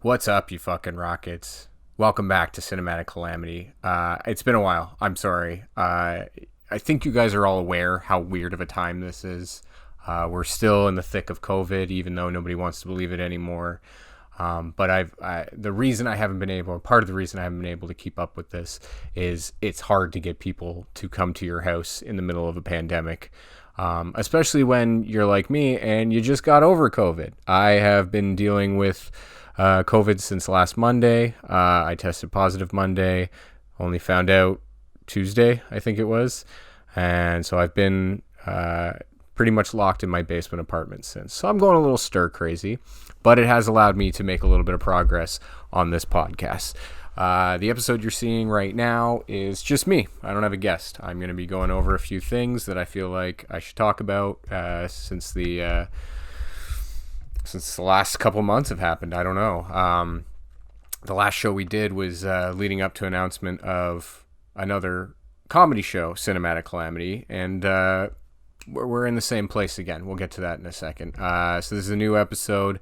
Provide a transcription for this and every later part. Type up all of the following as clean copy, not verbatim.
What's up, you fucking rockets? Welcome back to Cinematic Calamity. It's been a while. I'm sorry. I think you guys are all aware how weird of a time this is. We're still in the thick of COVID, even though nobody wants to believe it anymore. But the reason I haven't been able, part of the reason I haven't been able to keep up with this is it's hard to get people to come to your house in the middle of a pandemic. Especially when you're like me and you just got over COVID. I have been dealing with COVID since last Monday. I tested positive Monday, only found out Tuesday, I think it was. And so I've been pretty much locked in my basement apartment since. So I'm going a little stir crazy, but it has allowed me to make a little bit of progress on this podcast. The episode you're seeing right now is just me. I don't have a guest. I'm going to be going over a few things that I feel like I should talk about since the last couple months have happened. I don't know. The last show we did was leading up to announcement of another comedy show, Cinematic Calamity, and we're in the same place again. We'll get to that in a second. So this is a new episode.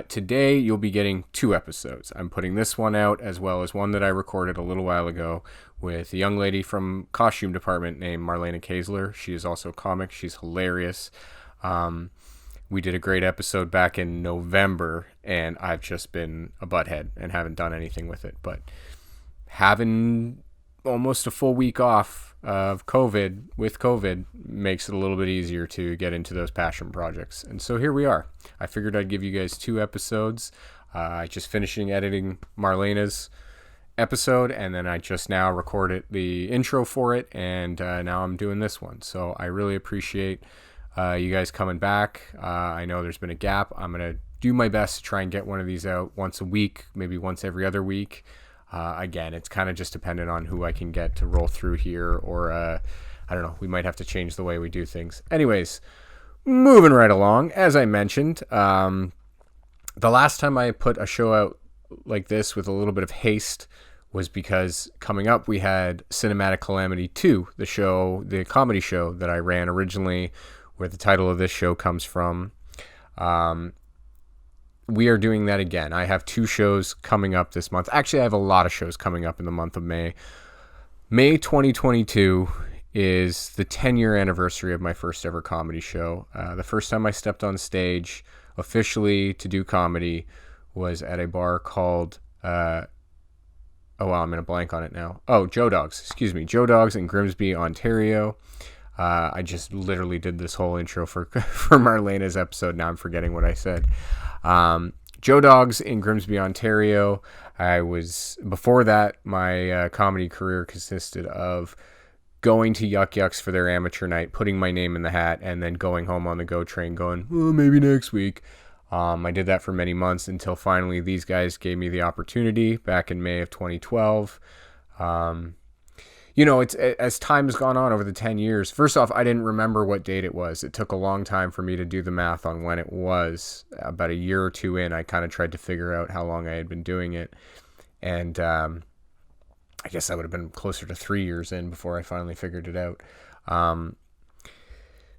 Today you'll be getting two episodes. I'm putting this one out as well as one that I recorded a little while ago with a young lady from costume department named Marlena Kaesler. She is also a comic. She's hilarious. We did a great episode back in November, and I've just been a butthead and haven't done anything with it. But having almost a full week off of COVID makes it a little bit easier to get into those passion projects. And so here we are. I figured I'd give you guys two episodes. I just finishing editing Marlena's episode, and then I just now recorded the intro for it, and now I'm doing this one. So I really appreciate you guys coming back. I know there's been a gap. I'm going to do my best to try and get one of these out once a week, maybe once every other week. Again, it's kind of just dependent on who I can get to roll through here, or I don't know, we might have to change the way we do things. Anyways, moving right along, as I mentioned, the last time I put a show out like this with a little bit of haste was because coming up we had Cinematic Calamity 2, the comedy show that I ran originally, where the title of this show comes from. We are doing that again. I have two shows coming up this month. Actually, I have a lot of shows coming up in the month of May. May 2022 is the 10-year anniversary of my first ever comedy show. The first time I stepped on stage officially to do comedy was at a bar called... I'm going to blank on it now. Oh, Joe Dogs in Grimsby, Ontario. I just literally did this whole intro for Marlena's episode. Now I'm forgetting what I said. Joe Dogs in Grimsby, Ontario. Before that, my comedy career consisted of going to Yuck Yucks for their amateur night, putting my name in the hat, and then going home on the GO train going, well, maybe next week. I did that for many months until finally these guys gave me the opportunity back in May of 2012. It's as time has gone on over the 10 years. First off, I didn't remember what date it was. It took a long time for me to do the math on when it was. About a year or two in, I kind of tried to figure out how long I had been doing it. And I guess I would have been closer to 3 years in before I finally figured it out.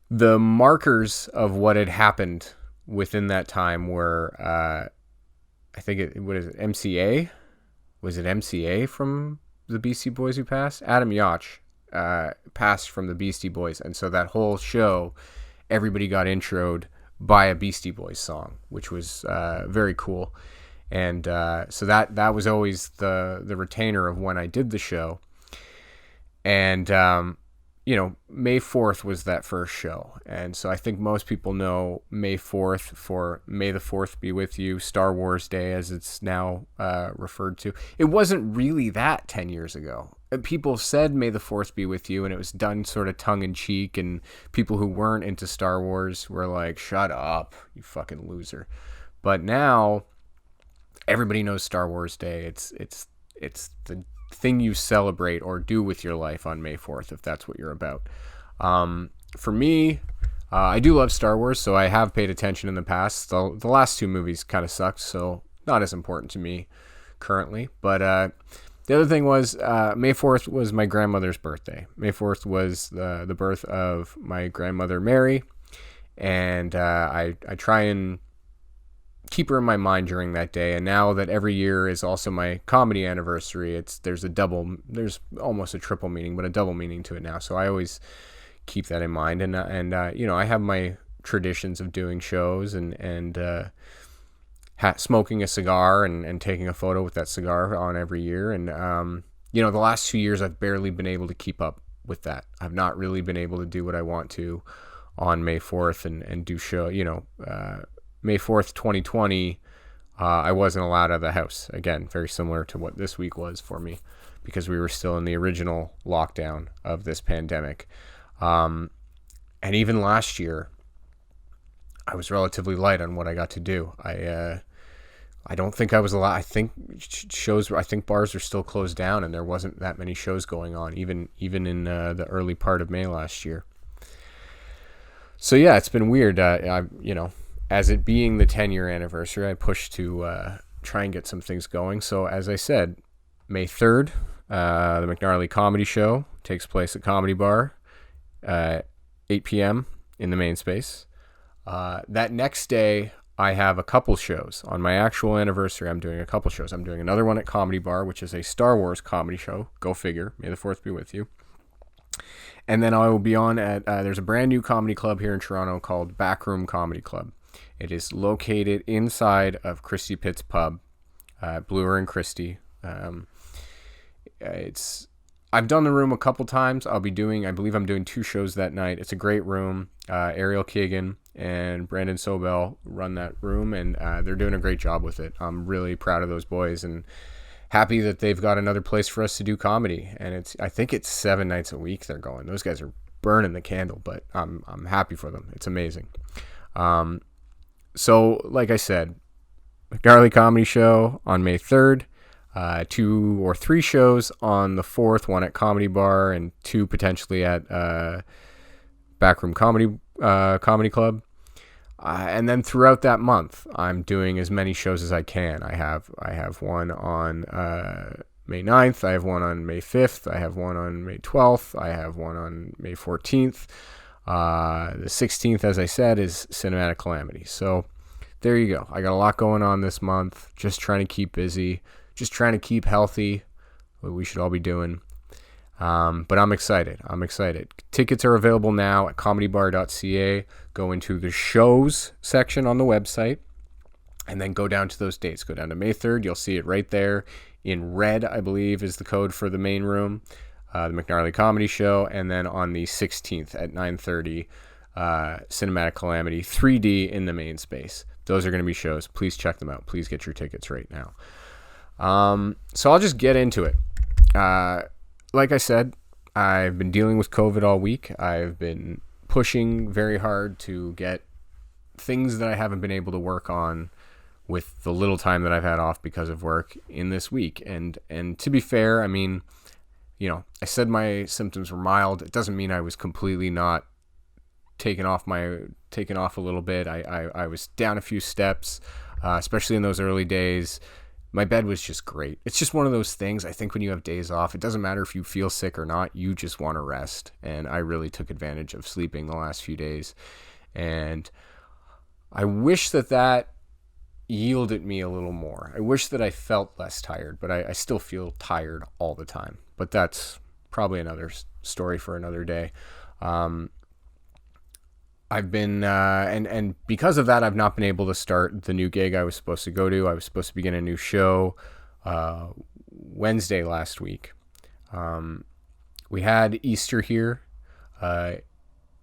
The markers of what had happened within that time were, I think what is it, MCA? Was it MCA from the Beastie Boys who passed? Adam Yauch passed from the Beastie Boys, and so that whole show, everybody got introed by a Beastie Boys song, which was very cool. And so that was always the retainer of when I did the show. And May 4th was that first show. And so I think most people know May 4th for May the 4th be with you, Star Wars Day as it's now referred to. It wasn't really that 10 years ago. People said May the 4th be with you, and it was done sort of tongue-in-cheek, and people who weren't into Star Wars were like, shut up, you fucking loser. But now everybody knows Star Wars Day. It's the thing you celebrate or do with your life on May 4th, if that's what you're about. For me, I do love Star Wars, so I have paid attention in the past. The last two movies kind of sucked, so not as important to me currently. But the other thing was May 4th was my grandmother's birthday. May 4th was the birth of my grandmother, Mary, and I try and keep her in my mind during that day. And now that every year is also my comedy anniversary, there's almost a triple meaning, but a double meaning to it now. So I always keep that in mind. And I have my traditions of doing shows and smoking a cigar and taking a photo with that cigar on every year. And, the last 2 years I've barely been able to keep up with that. I've not really been able to do what I want to on May 4th and do show, May 4th, 2020, I wasn't allowed out of the house. Again, very similar to what this week was for me because we were still in the original lockdown of this pandemic. And even last year, I was relatively light on what I got to do. I don't think I was allowed. I think bars are still closed down and there wasn't that many shows going on, even in the early part of May last year. So yeah, it's been weird. As it being the 10-year anniversary, I pushed to try and get some things going. So as I said, May 3rd, the McNarly Comedy Show takes place at Comedy Bar, 8 p.m. in the main space. That next day, I have a couple shows. On my actual anniversary, I'm doing a couple shows. I'm doing another one at Comedy Bar, which is a Star Wars comedy show. Go figure. May the 4th be with you. And then I will be on at, there's a brand new comedy club here in Toronto called Backroom Comedy Club. It is located inside of Christie Pitt's Pub, Bloor and Christie. I've done the room a couple times. I believe I'm doing 2 shows that night. It's a great room. Ariel Keegan and Brandon Sobel run that room, and they're doing a great job with it. I'm really proud of those boys and happy that they've got another place for us to do comedy. And I think it's 7 nights a week they're going. Those guys are burning the candle, but I'm happy for them. It's amazing. So like I said, McNarly Comedy Show on May 3rd, 2 or 3 shows on the 4th, 1 at Comedy Bar and 2 potentially at Backroom Comedy Club. And then throughout that month, I'm doing as many shows as I can. I have one on May 9th. I have one on May 5th. I have one on May 12th. I have one on May 14th. The 16th, as I said, is Cinematic Calamity. So there you go. I got a lot going on this month. Just trying to keep busy. Just trying to keep healthy. What we should all be doing. But I'm excited. Tickets are available now at comedybar.ca. Go into the shows section on the website and then go down to those dates. Go down to May 3rd. You'll see it right there in red, I believe, is the code for the main room. The McNarly Comedy Show, and then on the 16th at 9:30, Cinematic Calamity 3D in the main space. Those are going to be shows. Please check them out. Please get your tickets right now. So I'll just get into it. Like I said, I've been dealing with COVID all week. I've been pushing very hard to get things that I haven't been able to work on with the little time that I've had off because of work in this week. And to be fair, I mean, I said my symptoms were mild. It doesn't mean I was completely not taken off a little bit. I was down a few steps, especially in those early days. My bed was just great. It's just one of those things. I think when you have days off, it doesn't matter if you feel sick or not. You just want to rest. And I really took advantage of sleeping the last few days. And I wish that yielded me a little more. I wish that I felt less tired, but I still feel tired all the time. But that's probably another story for another day. I've been, and because of that, I've not been able to start the new gig I was supposed to go to. I was supposed to begin a new show Wednesday last week. We had Easter here,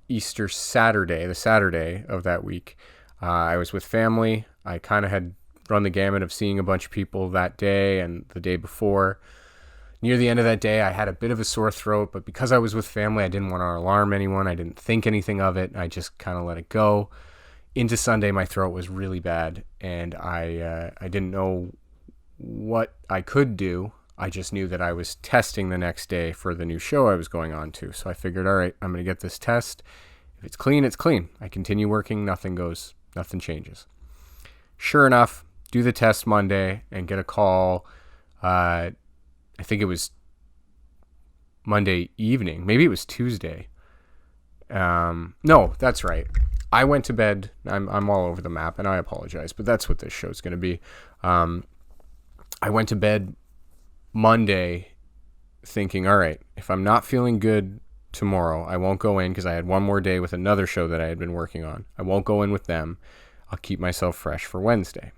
Easter Saturday, the Saturday of that week. I was with family. I kind of had run the gamut of seeing a bunch of people that day and the day before. Near the end of that day, I had a bit of a sore throat, but because I was with family, I didn't want to alarm anyone. I didn't think anything of it. I just kind of let it go. Into Sunday, my throat was really bad, and I didn't know what I could do. I just knew that I was testing the next day for the new show I was going on to. So I figured, all right, I'm going to get this test. If it's clean, it's clean. I continue working. Nothing changes. Sure enough, do the test Monday and get a call. I think it was Monday evening. Maybe it was Tuesday. No, that's right. I went to bed. I'm all over the map, and I apologize, but that's what this show's going to be. I went to bed Monday thinking, all right, if I'm not feeling good tomorrow, I won't go in because I had one more day with another show that I had been working on. I won't go in with them. I'll keep myself fresh for Wednesday.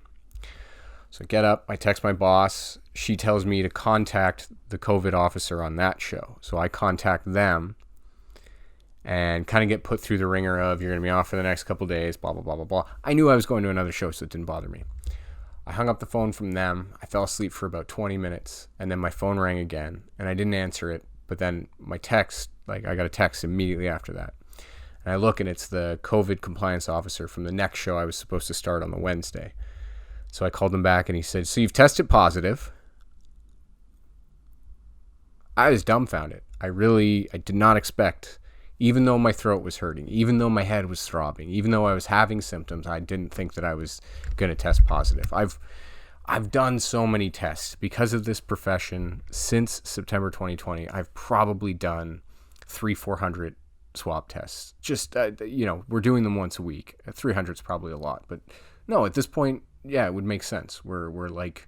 So I get up, I text my boss. She tells me to contact the COVID officer on that show. So I contact them and kind of get put through the ringer of, you're going to be off for the next couple days, blah, blah, blah, blah, blah. I knew I was going to another show, so it didn't bother me. I hung up the phone from them. I fell asleep for about 20 minutes, and then my phone rang again, and I didn't answer it. But then my text, I got a text immediately after that. And I look, and it's the COVID compliance officer from the next show I was supposed to start on the Wednesday. So I called him back, and he said, so you've tested positive. I was dumbfounded. I did not expect, even though my throat was hurting, even though my head was throbbing, even though I was having symptoms, I didn't think that I was going to test positive. I've done so many tests because of this profession since September 2020. I've probably done 300-400 swab tests. Just, we're doing them once a week. 300 is probably a lot, but no, at this point, yeah, it would make sense. We're like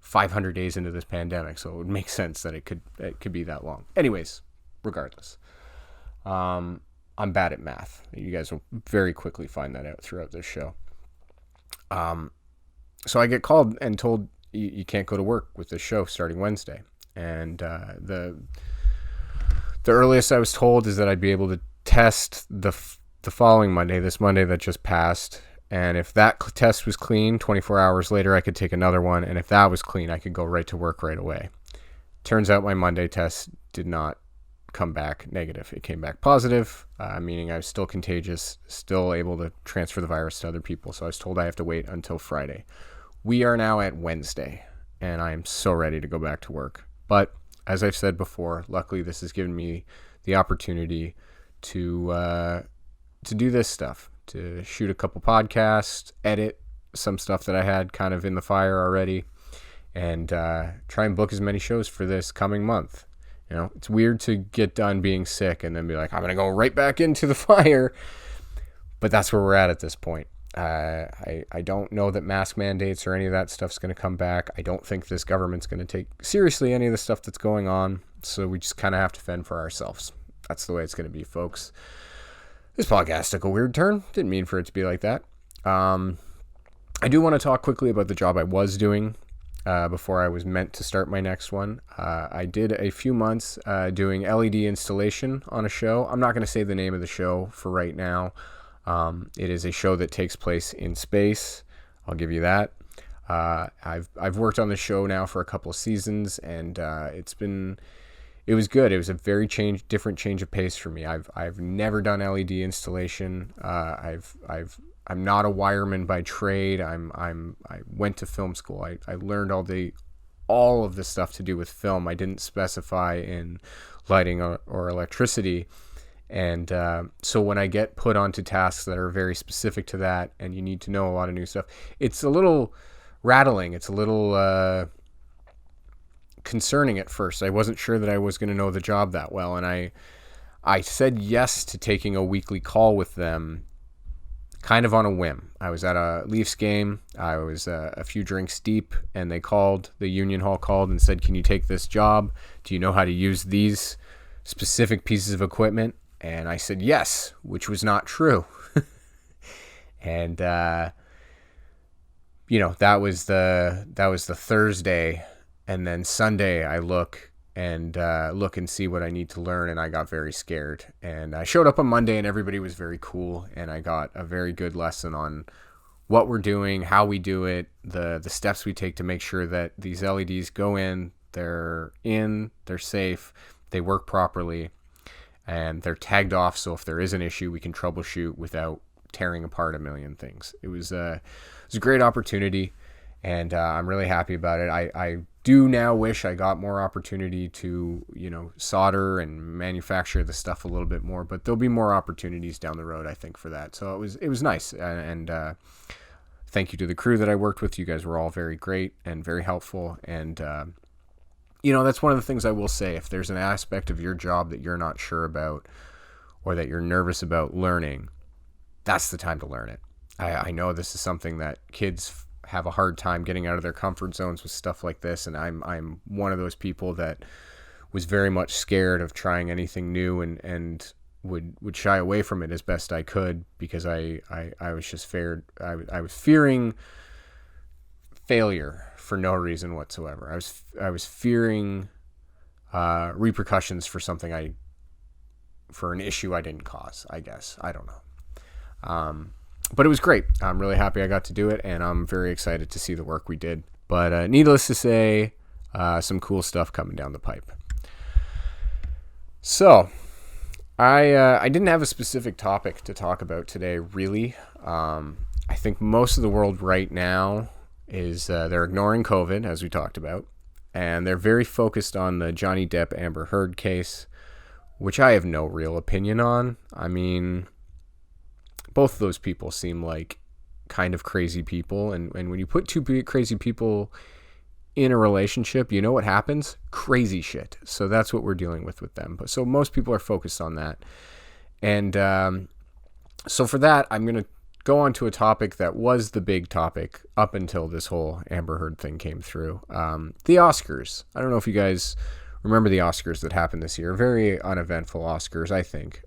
500 days into this pandemic, so it would make sense that it could be that long. Anyways, regardless, I'm bad at math. You guys will very quickly find that out throughout this show. So I get called and told you can't go to work with this show starting Wednesday, and the earliest I was told is that I'd be able to test the following Monday, this Monday that just passed. And if that test was clean, 24 hours later, I could take another one. And if that was clean, I could go right to work right away. Turns out my Monday test did not come back negative. It came back positive, meaning I was still contagious, still able to transfer the virus to other people. So I was told I have to wait until Friday. We are now at Wednesday, and I am so ready to go back to work. But as I've said before, luckily this has given me the opportunity to do this stuff, to shoot a couple podcasts, edit some stuff that I had kind of in the fire already, and try and book as many shows for this coming month. You know, it's weird to get done being sick and then be like, I'm going to go right back into the fire. But that's where we're at this point. I don't know that mask mandates or any of that stuff's going to come back. I don't think this government's going to take seriously any of the stuff that's going on. So we just kind of have to fend for ourselves. That's the way it's going to be, folks. This podcast took a weird turn. Didn't mean for it to be like that. I do want to talk quickly about the job I was doing before I was meant to start my next one. I did a few months doing LED installation on a show. I'm not going to say the name of the show for right now. It is a show that takes place in space. I'll give you that. I've worked on the show now for a couple of seasons, and it was good. It was a very different change of pace for me. I've never done LED installation. I'm not a wireman by trade. I went to film school. I learned all of the stuff to do with film. I didn't specify in lighting or electricity. And so when I get put onto tasks that are very specific to that, and you need to know a lot of new stuff, it's a little rattling. It's a little concerning at first. I wasn't sure that I was going to know the job that well, and I said yes to taking a weekly call with them kind of on a whim. I was at a Leafs game. I was a few drinks deep, and the Union Hall called and said, can you take this job? Do you know how to use these specific pieces of equipment? And I said yes, which was not true. And that was the Thursday, and then Sunday I look and see what I need to learn, and I got very scared. And I showed up on Monday, and everybody was very cool, and I got a very good lesson on what we're doing, how we do it, the steps we take to make sure that these LEDs go in, they're safe, they work properly, and they're tagged off, so if there is an issue, we can troubleshoot without tearing apart a million things. It was a great opportunity, and I'm really happy about it. I do now wish I got more opportunity to, solder and manufacture the stuff a little bit more, but there'll be more opportunities down the road, I think, for that. So it was nice, and thank you to the crew that I worked with. You guys were all very great and very helpful, and that's one of the things I will say. If there's an aspect of your job that you're not sure about or that you're nervous about learning, that's the time to learn it. I know this is something that kids have a hard time getting out of their comfort zones with stuff like this, and I'm one of those people that was very much scared of trying anything new and would shy away from it as best I could, because I was just I was fearing failure for no reason whatsoever. I was fearing repercussions for for an issue I didn't cause, I guess. I don't know. But it was great. I'm really happy I got to do it, and I'm very excited to see the work we did. But needless to say, some cool stuff coming down the pipe. So, I didn't have a specific topic to talk about today, really. I think most of the world right now is they're ignoring COVID, as we talked about, and they're very focused on the Johnny Depp Amber Heard case, which I have no real opinion on. I mean, both of those people seem like kind of crazy people, and when you put two crazy people in a relationship, you know what happens? Crazy shit. So that's what we're dealing with them. But so most people are focused on that. And so for that, I'm going to go on to a topic that was the big topic up until this whole Amber Heard thing came through. The Oscars. I don't know if you guys remember the Oscars that happened this year. Very uneventful Oscars, I think.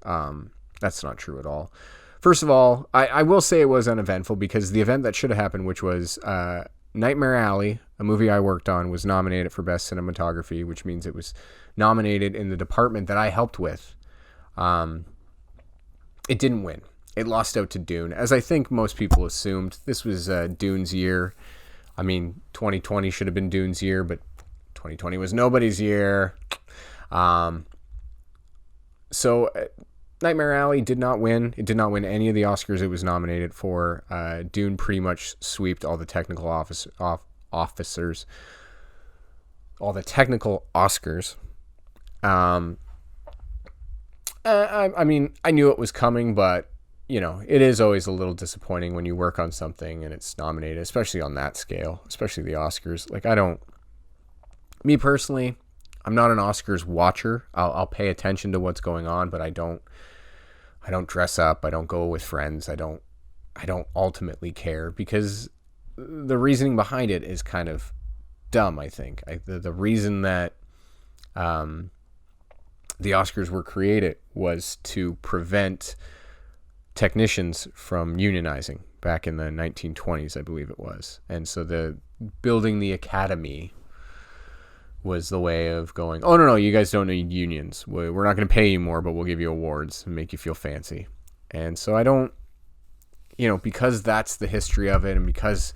That's not true at all. First of all, I will say it was uneventful because the event that should have happened, which was Nightmare Alley, a movie I worked on, was nominated for Best Cinematography, which means it was nominated in the department that I helped with. It didn't win. It lost out to Dune, as I think most people assumed. This was Dune's year. I mean, 2020 should have been Dune's year, but 2020 was nobody's year. So Nightmare Alley did not win. It did not win any of the Oscars it was nominated for. Dune pretty much sweeped all the technical officers, all the technical Oscars. I mean, I knew it was coming, but you know, it is always a little disappointing when you work on something and it's nominated, especially on that scale, especially the Oscars. Like, me personally, I'm not an Oscars watcher. I'll pay attention to what's going on, but I don't dress up. I don't go with friends. I don't ultimately care, because the reasoning behind it is kind of dumb, I think. The reason that the Oscars were created was to prevent technicians from unionizing back in the 1920s, I believe it was. And so building the academy was the way of going, oh, no, you guys don't need unions. We're not going to pay you more, but we'll give you awards and make you feel fancy. And so I don't, because that's the history of it, and because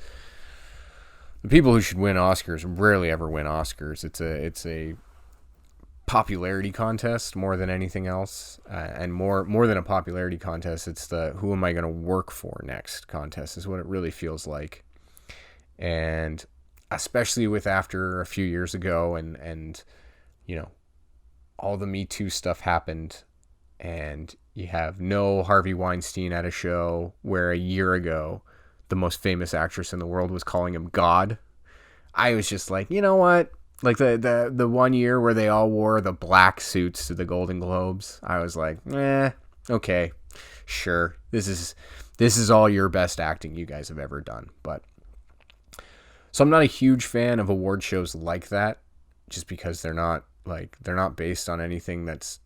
the people who should win Oscars rarely ever win Oscars. It's a popularity contest more than anything else, and more than a popularity contest, it's the who am I going to work for next contest is what it really feels like. And especially with after a few years ago and all the Me Too stuff happened, and you have no Harvey Weinstein at a show where a year ago the most famous actress in the world was calling him God. I was just like, you know what? Like the 1 year where they all wore the black suits to the Golden Globes, I was like, okay, sure. This is all your best acting you guys have ever done. But so I'm not a huge fan of award shows like that, just because they're not based on anything that's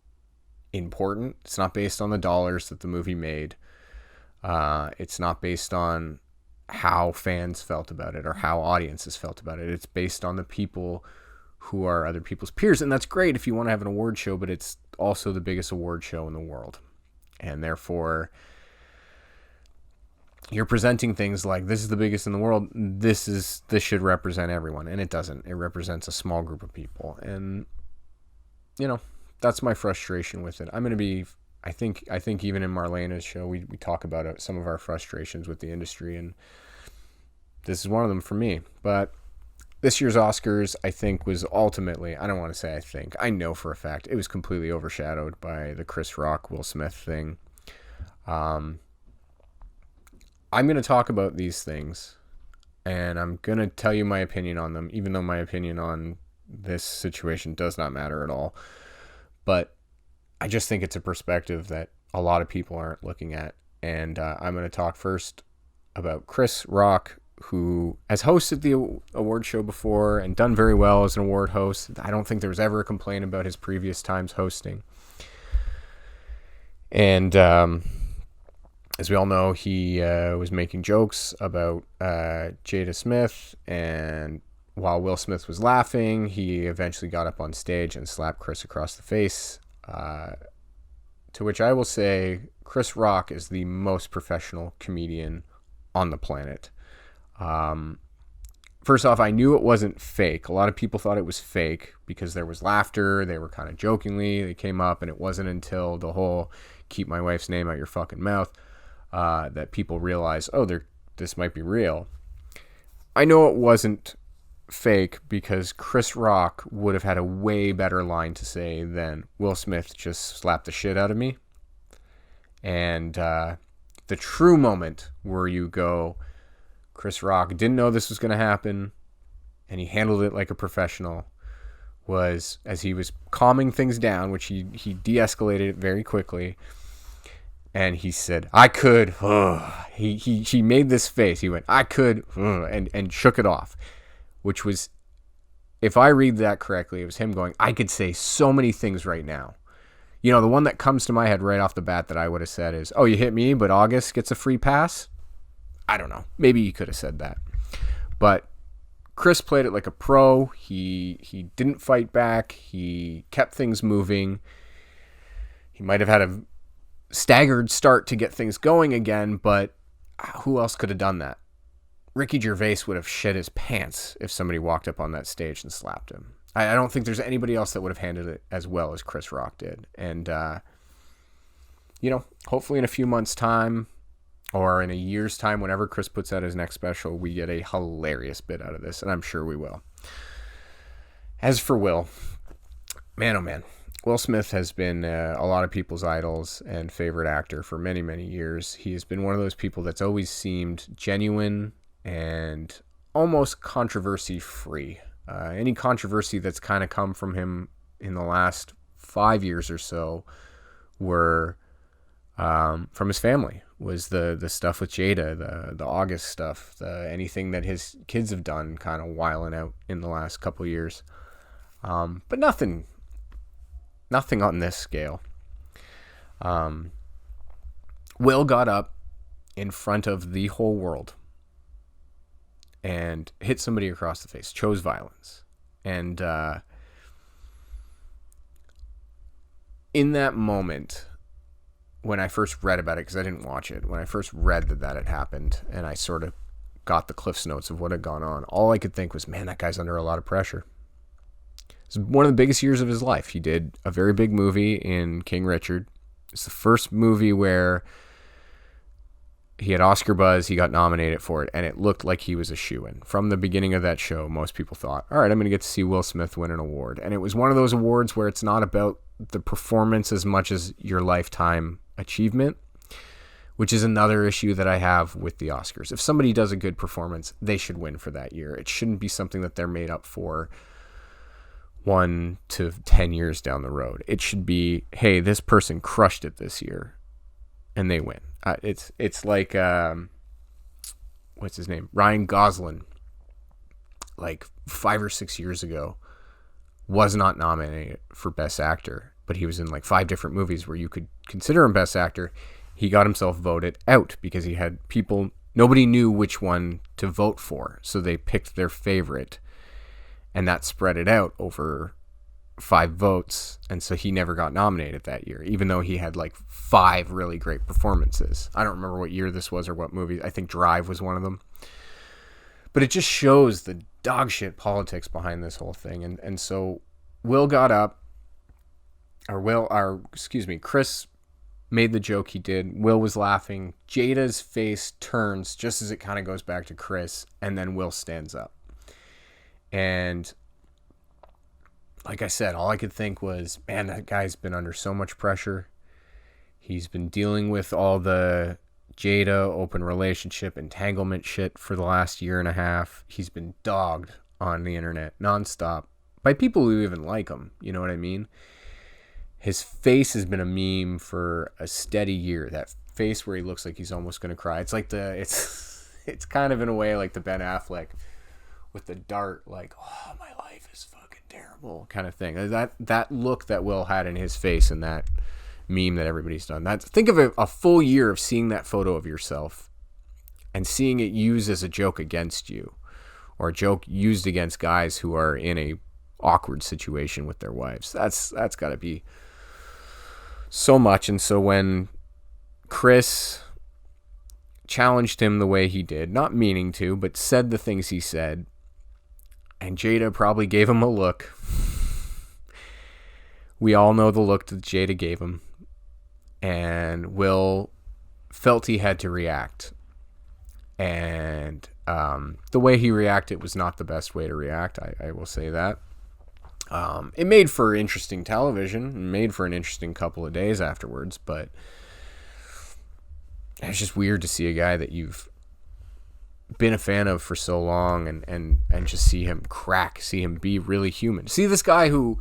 important. It's not based on the dollars that the movie made. It's not based on how fans felt about it or how audiences felt about it. It's based on the people who are other people's peers. And that's great if you want to have an award show, but it's also the biggest award show in the world. And therefore, you're presenting things like, this is the biggest in the world. This should represent everyone. And it doesn't. It represents a small group of people. And, that's my frustration with it. I'm going to be, I think even in Marlena's show, we talk about some of our frustrations with the industry, and this is one of them for me. But this year's Oscars, I think, was ultimately, I don't want to say I know for a fact, it was completely overshadowed by the Chris Rock, Will Smith thing. I'm going to talk about these things, and I'm going to tell you my opinion on them, even though my opinion on this situation does not matter at all. But I just think it's a perspective that a lot of people aren't looking at. And I'm going to talk first about Chris Rock, who has hosted the award show before and done very well as an award host. I don't think there was ever a complaint about his previous times hosting. And as we all know, he was making jokes about Jada Smith, and while Will Smith was laughing, he eventually got up on stage and slapped Chris across the face. To which I will say, Chris Rock is the most professional comedian on the planet. First off, I knew it wasn't fake. A lot of people thought it was fake because there was laughter. They were kind of jokingly. They came up, and it wasn't until the whole "keep my wife's name out your fucking mouth" that people realized, oh, this might be real. I know it wasn't fake because Chris Rock would have had a way better line to say than Will Smith just slapped the shit out of me. And the true moment where you go, Chris Rock didn't know this was going to happen and he handled it like a professional, was as he was calming things down, which he de-escalated it very quickly. And he said, I could. He made this face. He went, I could, and shook it off. Which was, if I read that correctly, it was him going, I could say so many things right now. You know, the one that comes to my head right off the bat that I would have said is, oh, you hit me, but August gets a free pass? I don't know. Maybe he could have said that. But Chris played it like a pro. He didn't fight back. He kept things moving. He might have had a staggered start to get things going again, but who else could have done that? Ricky Gervais would have shed his pants if somebody walked up on that stage and slapped him. I don't think there's anybody else that would have handled it as well as Chris Rock did. And, hopefully in a few months' time or in a year's time, whenever Chris puts out his next special, we get a hilarious bit out of this, and I'm sure we will. As for Will, man, oh man, Will Smith has been a lot of people's idols and favorite actor for many, many years. He has been one of those people that's always seemed genuine and almost controversy-free. Any controversy that's kind of come from him in the last 5 years or so were from his family. Was the stuff with Jada, the August stuff, anything that his kids have done kind of whiling out in the last couple of years. But nothing on this scale. Will got up in front of the whole world and hit somebody across the face, chose violence. And in that moment, when I first read about it, because I didn't watch it, when I first read that had happened, and I sort of got the Cliff's Notes of what had gone on, all I could think was, man, that guy's under a lot of pressure. It's one of the biggest years of his life. He did a very big movie in King Richard. It's the first movie where he had Oscar buzz, he got nominated for it, and it looked like he was a shoo-in. From the beginning of that show, most people thought, all right, I'm going to get to see Will Smith win an award. And it was one of those awards where it's not about the performance as much as your lifetime achievement, which is another issue that I have with the Oscars. If somebody does a good performance, they should win for that year. It shouldn't be something that they're made up for 1 to 10 years down the road. It should be, hey, this person crushed it this year, and they win. It's like, what's his name? Ryan Gosling, like 5 or 6 years ago, was not nominated for Best Actor, but he was in like 5 different movies where you could consider him Best Actor. He got himself voted out because he had people, nobody knew which one to vote for, so they picked their favorite, and that spread it out over 5 votes, and so he never got nominated that year, even though he had like 5 really great performances. I don't remember what year this was or what movie. I think Drive was one of them. But it just shows the dog shit politics behind this whole thing. And so Will got up, Chris made the joke he did. Will was laughing. Jada's face turns just as it kind of goes back to Chris, and then Will stands up. And like I said, all I could think was, man, that guy's been under so much pressure. He's been dealing with all the Jada open relationship entanglement shit for the last year and a half. He's been dogged on the internet nonstop by people who even like him. You know what I mean? His face has been a meme for a steady year. That face where he looks like he's almost going to cry. It's like it's kind of in a way like the Ben Affleck with the dart, like, oh, my life is fucking terrible kind of thing. That look that Will had in his face in that meme that everybody's done. Think of a full year of seeing that photo of yourself and seeing it used as a joke against you, or a joke used against guys who are in a awkward situation with their wives. That's got to be so much. And so when Chris challenged him the way he did, not meaning to, but said the things he said, and Jada probably gave him a look. We all know the look that Jada gave him. And Will felt he had to react. And the way he reacted was not the best way to react. I will say that. It made for interesting television. Made for an interesting couple of days afterwards. But it's just weird to see a guy that you've been a fan of for so long and just see him crack. See him be really human. See this guy who...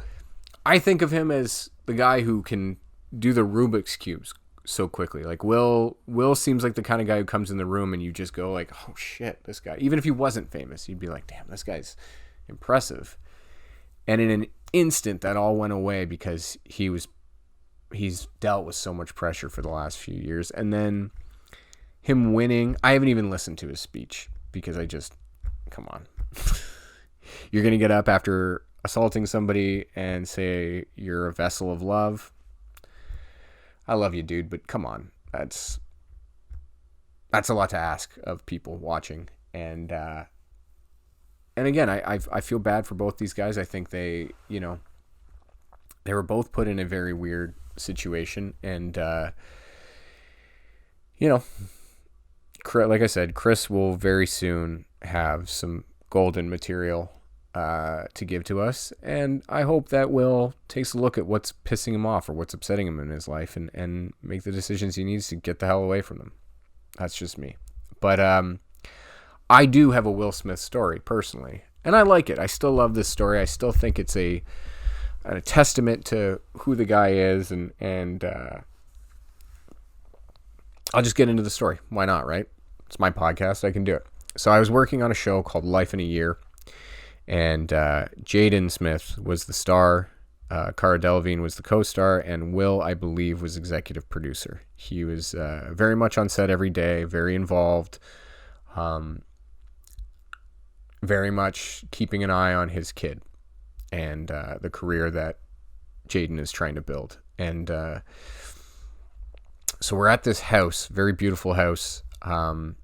I think of him as the guy who can do the Rubik's Cubes so quickly. Like Will seems like the kind of guy who comes in the room and you just go like, oh shit, this guy. Even if he wasn't famous, you'd be like, damn, this guy's impressive. And in an instant, that all went away because he's dealt with so much pressure for the last few years. And then him winning, I haven't even listened to his speech because come on. You're going to get up after assaulting somebody and say you're a vessel of love. I love you, dude, but come on. That's a lot to ask of people watching. And again, I feel bad for both these guys. I think they were both put in a very weird situation. And, like I said, Chris will very soon have some golden material to give to us, and I hope that Will takes a look at what's pissing him off or what's upsetting him in his life and make the decisions he needs to get the hell away from them. That's just me. But I do have a Will Smith story personally, and I like it. I still love this story. I still think it's a testament to who the guy is, and I'll just get into the story. Why not, right? It's my podcast. I can do it. So I was working on a show called Life in a Year. And Jaden Smith was the star, Cara Delevingne was the co-star, and Will, I believe, was executive producer. He was very much on set every day, very involved, very much keeping an eye on his kid and the career that Jaden is trying to build. And so we're at this house, very beautiful house, and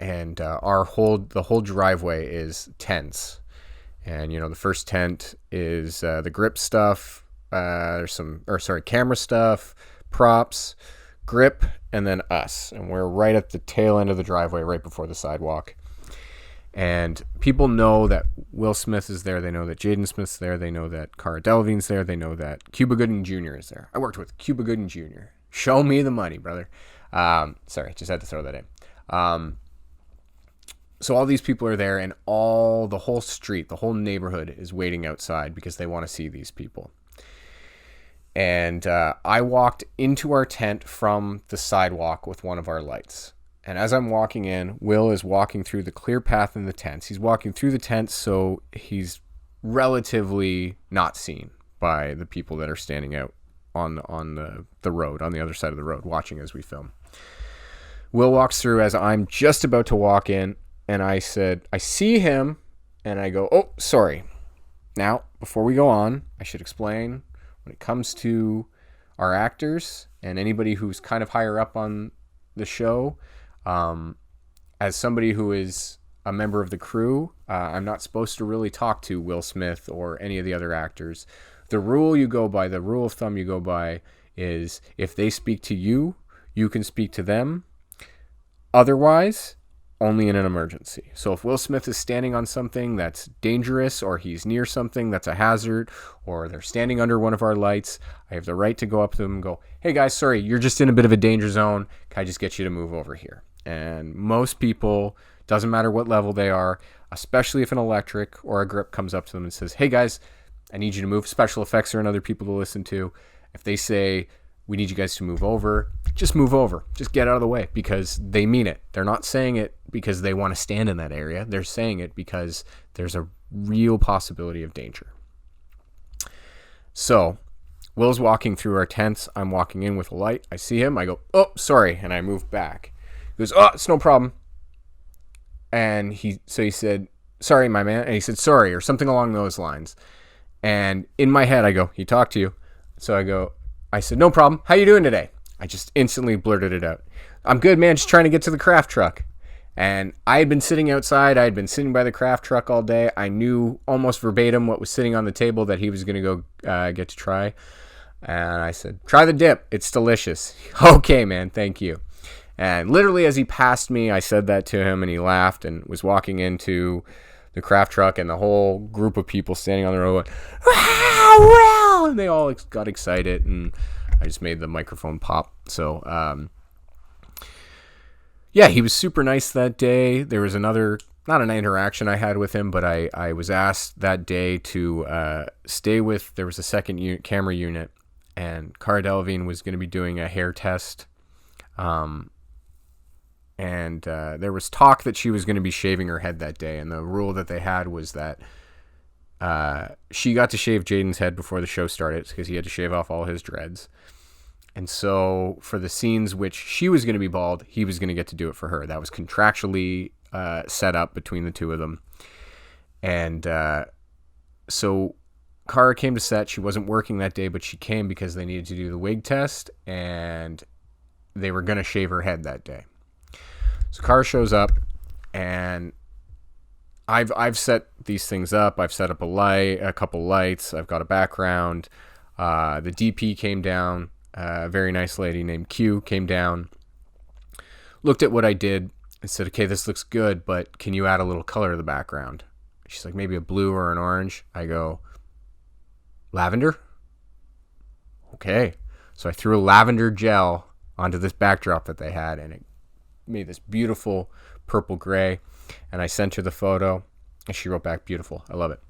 the whole driveway is tents. And, the first tent is the grip stuff, camera stuff, props, grip, and then us. And we're right at the tail end of the driveway, right before the sidewalk. And people know that Will Smith is there. They know that Jaden Smith's there. They know that Cara Delevingne's there. They know that Cuba Gooding Jr. is there. I worked with Cuba Gooding Jr. Show me the money, brother. Sorry, just had to throw that in. So all these people are there, and the whole street, the whole neighborhood is waiting outside because they want to see these people. And I walked into our tent from the sidewalk with one of our lights. And as I'm walking in, Will is walking through the clear path in the tents. He's walking through the tents, so he's relatively not seen by the people that are standing out on the road, on the other side of the road, watching as we film. Will walks through as I'm just about to walk in. And I said, I see him, and I go, oh, sorry. Now, before we go on, I should explain, when it comes to our actors and anybody who's kind of higher up on the show, as somebody who is a member of the crew, I'm not supposed to really talk to Will Smith or any of the other actors. The rule of thumb you go by is if they speak to you, you can speak to them. Otherwise, only in an emergency. So if Will Smith is standing on something that's dangerous, or he's near something that's a hazard, or they're standing under one of our lights, I have the right to go up to them and go, hey guys, sorry, you're just in a bit of a danger zone. Can I just get you to move over here? And most people, doesn't matter what level they are, especially if an electric or a grip comes up to them and says, hey guys, I need you to move. Special effects are another people to listen to. If they say, we need you guys to move over. Just move over. Just get out of the way, because they mean it. They're not saying it because they want to stand in that area. They're saying it because there's a real possibility of danger. So Will's walking through our tents. I'm walking in with a light. I see him. I go, oh, sorry. And I move back. He goes, oh, it's no problem. And he said, sorry, my man. And he said, sorry, or something along those lines. And in my head, I go, he talked to you. So I said, no problem. How you doing today? I just instantly blurted it out. I'm good, man. Just trying to get to the craft truck. And I had been sitting outside. I had been sitting by the craft truck all day. I knew almost verbatim what was sitting on the table that he was going to go get to try. And I said, try the dip. It's delicious. Okay, man. Thank you. And literally as he passed me, I said that to him, and he laughed and was walking into the craft truck, and the whole group of people standing on the road went, wow, and they all got excited, and I just made the microphone pop. So, yeah, he was super nice that day. There was not an interaction I had with him, but I was asked that day to stay with, there was a second camera unit, and Cara Delevingne was going to be doing a hair test. And there was talk that she was going to be shaving her head that day. And the rule that they had was that she got to shave Jaden's head before the show started, because he had to shave off all his dreads. And so for the scenes which she was going to be bald, he was going to get to do it for her. That was contractually set up between the two of them. And so Cara came to set. She wasn't working that day, but she came because they needed to do the wig test, and they were going to shave her head that day. So Cara shows up, and I've set these things up. I've set up a couple lights. I've got a background. The DP came down. A very nice lady named Q came down, looked at what I did, and said, okay, this looks good, but can you add a little color to the background? She's like, maybe a blue or an orange. I go, lavender? Okay. So I threw a lavender gel onto this backdrop that they had, and it made this beautiful purple gray. And I sent her the photo, and she wrote back, beautiful. I love it.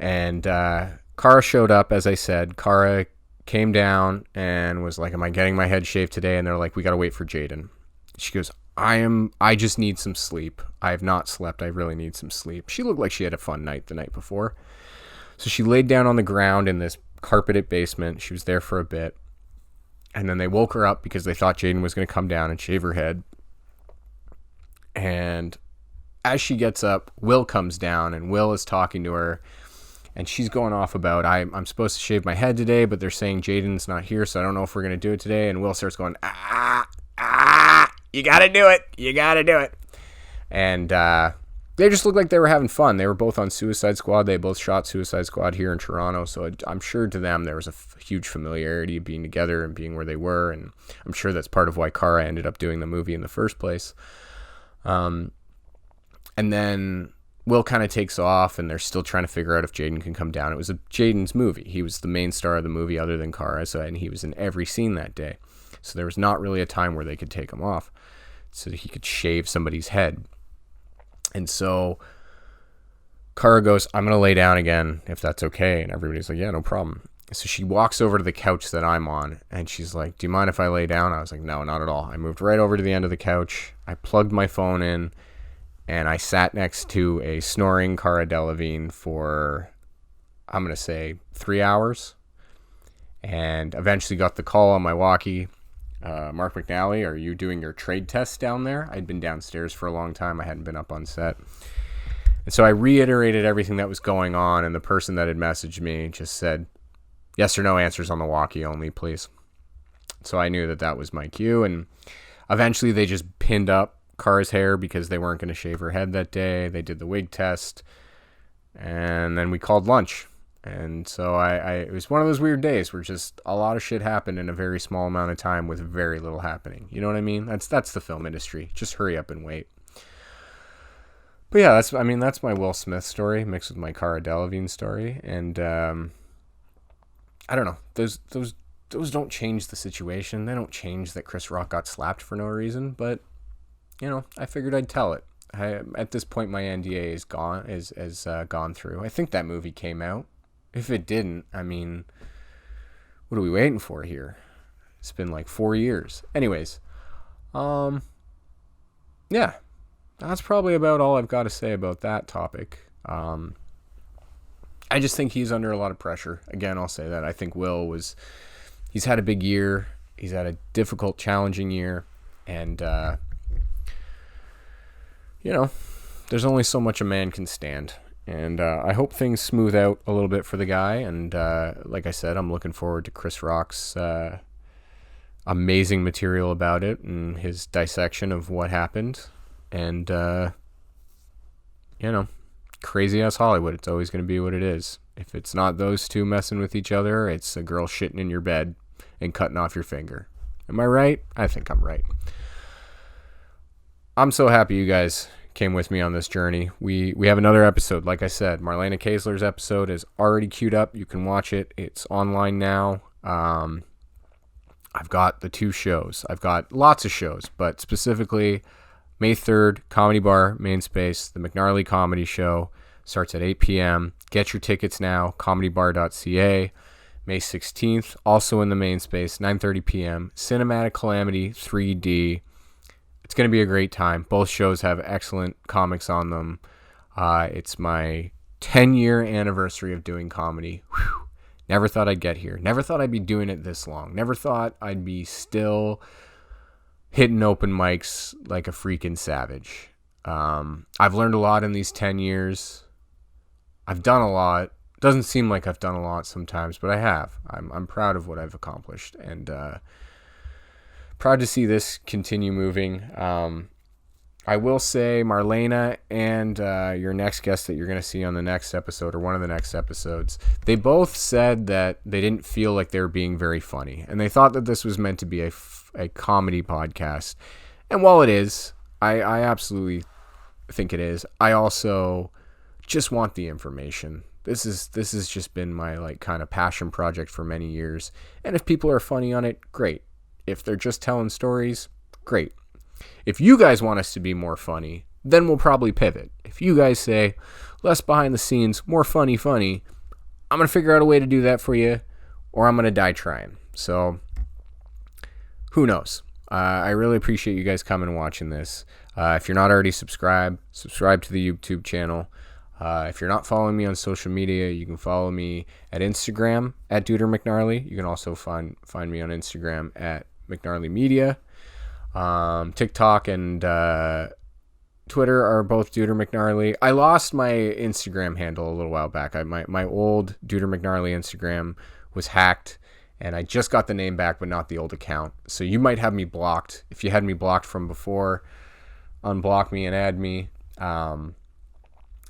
And Cara showed up, as I said. Cara came down and was like, am I getting my head shaved today? And they're like, we got to wait for Jaden. She goes, I just need some sleep. I have not slept. I really need some sleep. She looked like she had a fun night the night before. So she laid down on the ground in this carpeted basement. She was there for a bit. And then they woke her up because they thought Jaden was going to come down and shave her head. And as she gets up, Will comes down, and Will is talking to her. And she's going off about, I'm supposed to shave my head today, but they're saying Jaden's not here, so I don't know if we're going to do it today. And Will starts going, you got to do it. You got to do it. And they just looked like they were having fun. They were both on Suicide Squad. They both shot Suicide Squad here in Toronto. So I'm sure to them there was a huge familiarity of being together and being where they were. And I'm sure that's part of why Cara ended up doing the movie in the first place. And then Will kind of takes off, and they're still trying to figure out if Jaden can come down. It was Jaden's movie. He was the main star of the movie other than Cara, and he was in every scene that day. So there was not really a time where they could take him off so that he could shave somebody's head. And so Cara goes, I'm going to lay down again, if that's okay. And everybody's like, yeah, no problem. So she walks over to the couch that I'm on, and she's like, do you mind if I lay down? I was like, no, not at all. I moved right over to the end of the couch. I plugged my phone in, and I sat next to a snoring Cara Delevingne for, I'm going to say, 3 hours. And eventually got the call on my walkie. Mark McNally, are you doing your trade test down there? I'd been downstairs for a long time. I hadn't been up on set. And so I reiterated everything that was going on, and the person that had messaged me just said, yes or no answers on the walkie only, please. So I knew that that was my cue, and eventually they just pinned up Cara's hair because they weren't going to shave her head that day. They did the wig test, and then we called lunch. And so it was one of those weird days where just a lot of shit happened in a very small amount of time with very little happening. You know what I mean? That's the film industry. Just hurry up and wait. But yeah, that's my Will Smith story mixed with my Cara Delevingne story. And I don't know. Those don't change the situation. They don't change that Chris Rock got slapped for no reason. But I figured I'd tell it. At this point, my NDA is gone through. I think that movie came out. If it didn't, what are we waiting for here? It's been like 4 years. Anyways, yeah, that's probably about all I've got to say about that topic. I just think he's under a lot of pressure. Again, I'll say that. I think he's had a big year. He's had a difficult, challenging year. And, there's only so much a man can stand. And I hope things smooth out a little bit for the guy. And like I said, I'm looking forward to Chris Rock's amazing material about it and his dissection of what happened. And, crazy ass Hollywood. It's always going to be what it is. If it's not those two messing with each other, it's a girl shitting in your bed and cutting off your finger. Am I right? I think I'm right. I'm so happy you guys came with me on this journey. We have another episode. Like I said, Marlena Kaysler's episode is already queued up. You can watch it. It's online now. I've got the 2 shows. I've got lots of shows, but specifically May 3rd, Comedy Bar, Main Space, the McNarly Comedy Show. Starts at 8 p.m. Get your tickets now, comedybar.ca. May 16th, also in the Main Space, 9:30 p.m. Cinematic Calamity 3D. It's going to be a great time. Both shows have excellent comics on them. It's my 10-year anniversary of doing comedy. Whew. Never thought I'd get here. Never thought I'd be doing it this long. Never thought I'd be still hitting open mics like a freaking savage. I've learned a lot in these 10 years. I've done a lot. Doesn't seem like I've done a lot sometimes, but I have. I'm proud of what I've accomplished, and proud to see this continue moving. I will say Marlena and your next guest that you're going to see on the next episode, or one of the next episodes, they both said that they didn't feel like they were being very funny, and they thought that this was meant to be a comedy podcast. And while it is, I absolutely think it is, I also just want the information. This has just been my like kind of passion project for many years. And if people are funny on it, great. If they're just telling stories, great. If you guys want us to be more funny, then we'll probably pivot. If you guys say less behind the scenes, more funny, I'm going to figure out a way to do that for you, or I'm going to die trying. So who knows? I really appreciate you guys coming and watching this. If you're not already subscribe to the YouTube channel. If you're not following me on social media, you can follow me at Instagram at Duder McNarly. You can also find me on Instagram at McNarly Media. TikTok and Twitter are both Duder McNarly. I lost my Instagram handle a little while back. My old Duder McNarly Instagram was hacked, and I just got the name back, but not the old account. So you might have me blocked. If you had me blocked from before, unblock me and add me.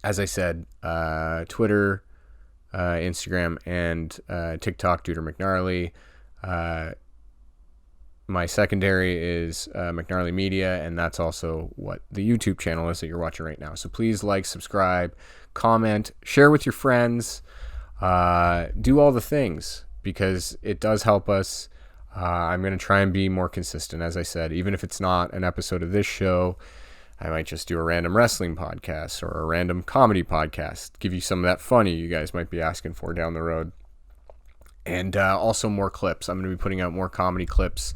As I said, Twitter, Instagram, and TikTok, Duder McNarly. My secondary is McNarly Media, and that's also what the YouTube channel is that you're watching right now. So please like, subscribe, comment, share with your friends, do all the things, because it does help us. I'm going to try and be more consistent, as I said. Even if it's not an episode of this show, I might just do a random wrestling podcast or a random comedy podcast, give you some of that funny you guys might be asking for down the road. And also more clips. I'm going to be putting out more comedy clips,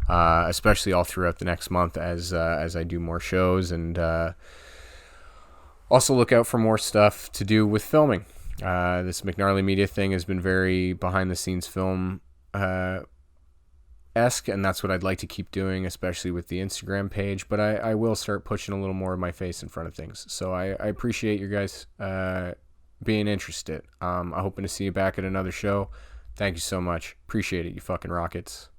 especially all throughout the next month as I do more shows. And also look out for more stuff to do with filming. This McNarly Media thing has been very behind-the-scenes film esque, and that's what I'd like to keep doing, especially with the Instagram page. But I will start pushing a little more of my face in front of things. So I appreciate you guys being interested. I'm hoping to see you back at another show. Thank you so much. Appreciate it, you fucking rockets.